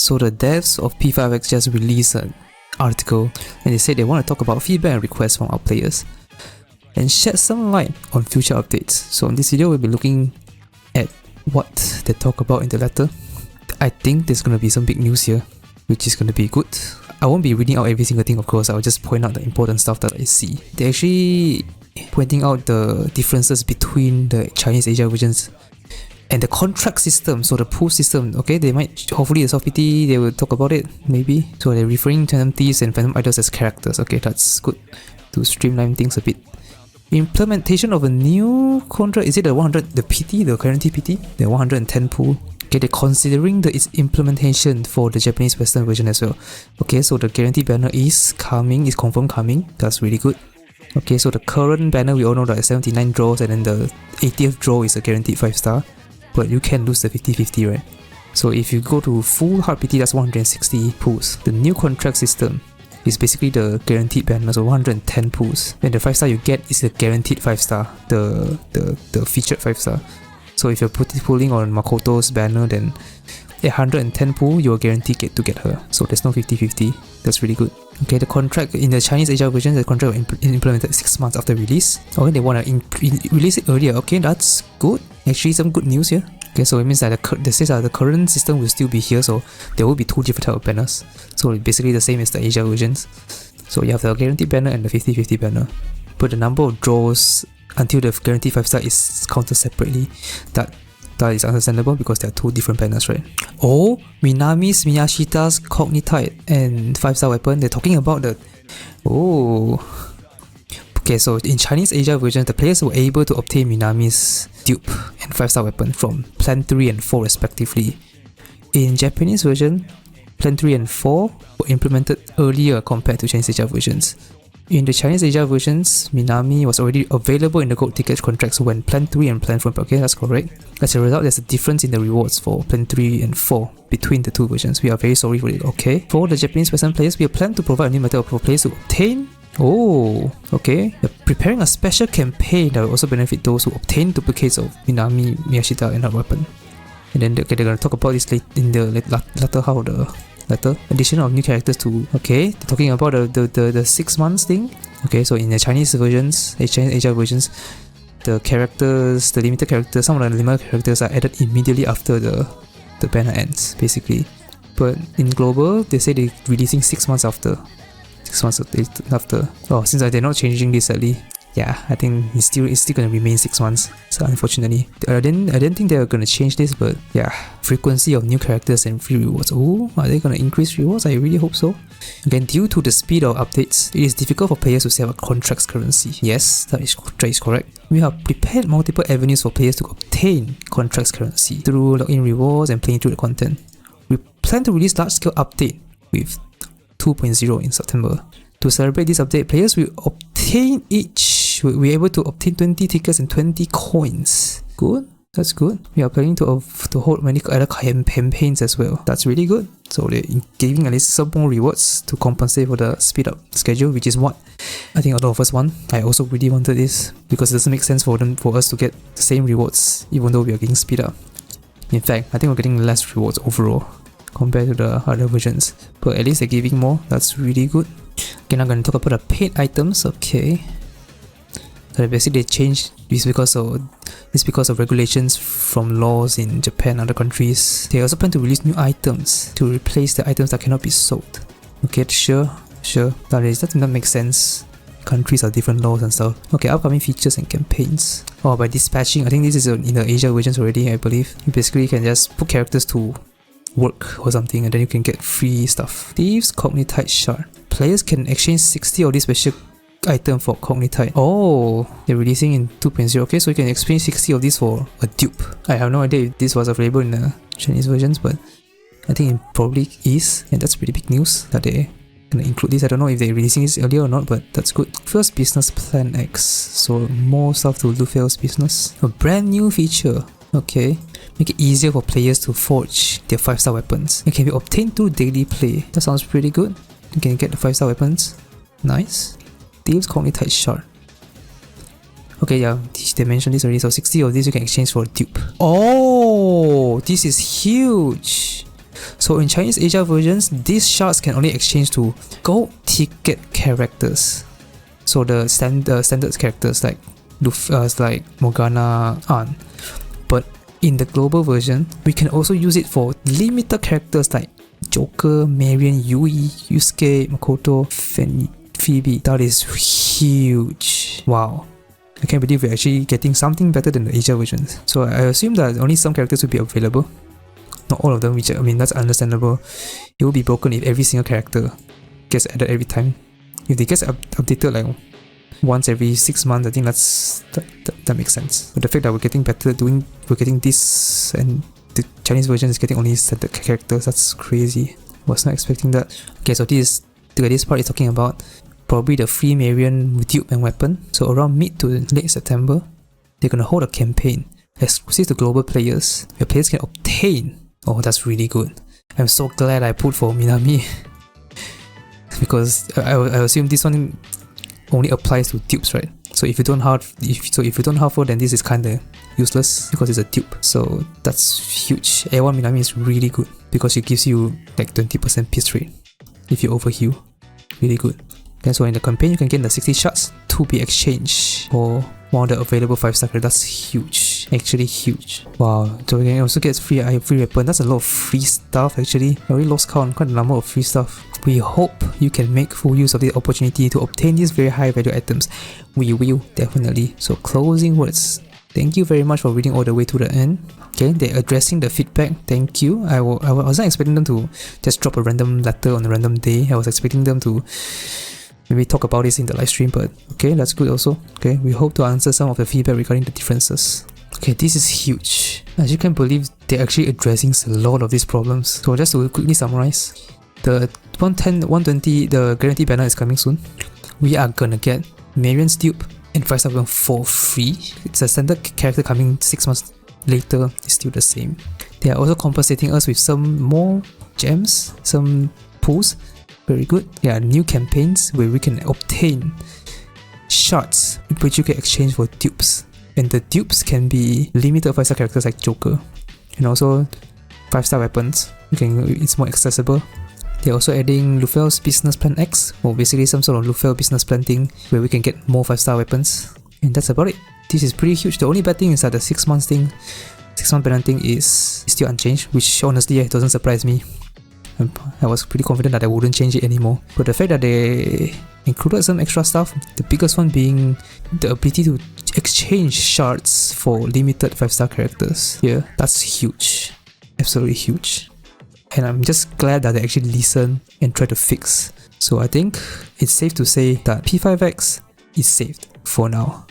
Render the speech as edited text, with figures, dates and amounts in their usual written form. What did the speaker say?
So the devs of P5X just released an article and they said they want to talk about feedback and requests from our players and shed some light on future updates. So in this video we'll be looking at what they talk about in the letter. I think there's going to be some big news here, which is going to be good. I won't be reading out every single thing, of course. I'll just point out the important stuff that I see. They're actually pointing out the differences between the Chinese Asia versions and the contract system, so the pool system. Okay, they might, hopefully the soft PT, they will talk about it, maybe. So they're referring to Phantom Thieves and Phantom Idols as characters. Okay, that's good to streamline things a bit. Implementation of a new contract, is it the 100, the PT, the guarantee PT? The 110 pool. Okay, they're considering its implementation for the Japanese Western version as well. Okay, so the guarantee banner is coming, is confirmed coming. That's really good. Okay, so the current banner, we all know that 79 draws and then the 80th draw is a guaranteed 5-star. But you can lose the 50-50, right? So if you go to full hard PT, that's 160 pools. The new contract system is basically the guaranteed banner, so 110 pools. And the 5-star you get is the guaranteed 5-star, the featured 5-star. So if you're pulling on Makoto's banner, then 110 pool, you're guaranteed to get her. So there's no 50-50. That's really good. Okay, the contract in the Chinese Asia version, the contract was implemented 6 months after release. Okay, they want to release it earlier. Okay, that's good. Actually, some good news here. Okay, so it means that the current system will still be here, so there will be 2 different types of banners. So basically the same as the Asia versions. So you have the guaranteed banner and the 50-50 banner. But the number of draws until the guaranteed 5-star is counted separately. That is understandable because there are 2 different banners, right? Oh, Minami Miyashita's Cognitite and 5-star weapon. They're talking about the... Oh... Okay, so in Chinese Asia version, the players were able to obtain Minami's dupe and 5-star weapon from Plan 3 and 4 respectively. In Japanese version, Plan 3 and 4 were implemented earlier compared to Chinese Asia versions. In the Chinese Asia versions, Minami was already available in the gold ticket contracts when Plan 3 and Plan 4. Okay, that's correct. As a result, there's a difference in the rewards for Plan 3 and 4 between the 2 versions. We are very sorry for it. Okay. For the Japanese Western players, we plan to provide a new method for players to obtain. Oh, okay. They're preparing a special campaign that will also benefit those who obtain duplicates of Minami Miyashita and her weapon. And then they're going to talk about this in the latter half of the letter. Addition of new characters to... Okay, they're talking about the 6 months thing. Okay, so in the Chinese versions, Chinese Asia versions, the characters, the limited characters, some of the limited characters are added immediately after the banner ends, basically. But in global, they say they're releasing 6 months after. 6 months after. Oh, since they're not changing this early, yeah, I think it's still gonna remain 6 months. So unfortunately, I didn't think they were gonna change this, but yeah, frequency of new characters and free rewards. Oh, are they gonna increase rewards? I really hope so. Again, due to the speed of updates, it is difficult for players to save a contract's currency. Yes, that is correct. We have prepared multiple avenues for players to obtain contracts currency through login rewards and playing through the content. We plan to release large-scale update with 2.0 in September. To celebrate this update, players will be able to obtain 20 tickets and 20 coins. Good, that's good. We are planning to hold many other campaigns as well. That's really good. So they're giving at least some more rewards to compensate for the speed up schedule, which is what I think a lot of us want. I also really wanted this because it doesn't make sense for us to get the same rewards even though we are getting speed up. In fact, I think we're getting less rewards overall compared to the other versions, but at least they're giving more. That's really good. Okay, now I'm going to talk about the paid items. Okay, so basically they changed this because of regulations from laws in Japan and other countries. They also plan to release new items to replace the items that cannot be sold. Okay, sure, that makes sense. Countries are different laws and stuff. Okay, upcoming features and campaigns. Oh, by dispatching, I think this is in the Asia versions already, I believe. You basically can just put characters to work or something and then you can get free stuff. Thieves Cognitite Shard. Players can exchange 60 of this special item for Cognitite. Oh, they're releasing in 2.0. Okay, so you can exchange 60 of these for a dupe. I have no idea if this was available in the Chinese versions, but I think it probably is, and that's pretty big news that they're gonna include this. I don't know if they're releasing this earlier or not, but that's good. First business Plan X. So more stuff to Luffy's business. A brand new feature. Okay, make it easier for players to forge their 5-star weapons. It can be obtained through daily play. That sounds pretty good. You can get the 5-star weapons. Nice. Thieves Cognitite Shard. Okay, yeah, they mentioned this already. So 60 of these you can exchange for a dupe. Oh, this is huge. So in Chinese Asia versions, these shards can only exchange to gold ticket characters. So the standard characters like like Morgana, Ann. But in the global version, we can also use it for limited characters like Joker, Marion, Yui, Yusuke, Makoto, Phoebe. That is huge. Wow. I can't believe we're actually getting something better than the Asia versions. So I assume that only some characters will be available. Not all of them, which I mean that's understandable. It will be broken if every single character gets added every time. If they get updated like once every 6 months, I think that makes sense. But the fact that we're getting better we're getting this, and the Chinese version is getting only standard characters, that's crazy. Was not expecting that. Okay, so this part is talking about probably the free Marion dupe and weapon. So around mid to late September, they're gonna hold a campaign exclusive to global players. Your players can obtain. Oh, that's really good. I'm so glad I put for Minami because I assume this one only applies to dupes, right? So if you don't hard for, then this is kinda useless because it's a dupe. So that's huge. A1 Minami is really good because it gives you like 20% piece rate if you overheal. Really good. Okay, so in the campaign you can get the 60 shards to be exchanged for one of the available 5-star characters. That's huge. Actually huge. Wow. So you can also get free weapon. That's a lot of free stuff actually. I already lost count quite a number of free stuff. We hope you can make full use of the opportunity to obtain these very high value items. We will, definitely. So closing words. Thank you very much for reading all the way to the end. Okay, they're addressing the feedback. Thank you. I wasn't expecting them to just drop a random letter on a random day. I was expecting them to maybe talk about this in the live stream, but okay, that's good also. Okay, we hope to answer some of the feedback regarding the differences. Okay, this is huge. As you can believe, they're actually addressing a lot of these problems. So just to quickly summarize, the 110, 120, the guarantee banner is coming soon. We are gonna get Marion's dupe and 5-star weapon for free. It's a standard character coming 6 months later, it's still the same. They are also compensating us with some more gems, some pools. Very good. There are new campaigns where we can obtain shards which you can exchange for dupes. And the dupes can be limited 5-star characters like Joker. And also 5-star weapons. It's more accessible. They're also adding Lufel's Business Plan X, or basically some sort of Lufel business plan thing where we can get more 5-star weapons. And that's about it. This is pretty huge. The only bad thing is that the 6 months thing, 6 month banner thing is still unchanged, which honestly doesn't surprise me. I was pretty confident that I wouldn't change it anymore. But the fact that they included some extra stuff, the biggest one being the ability to exchange shards for limited 5-star characters. Yeah, that's huge. Absolutely huge. And I'm just glad that they actually listen and try to fix. So I think it's safe to say that P5X is saved for now.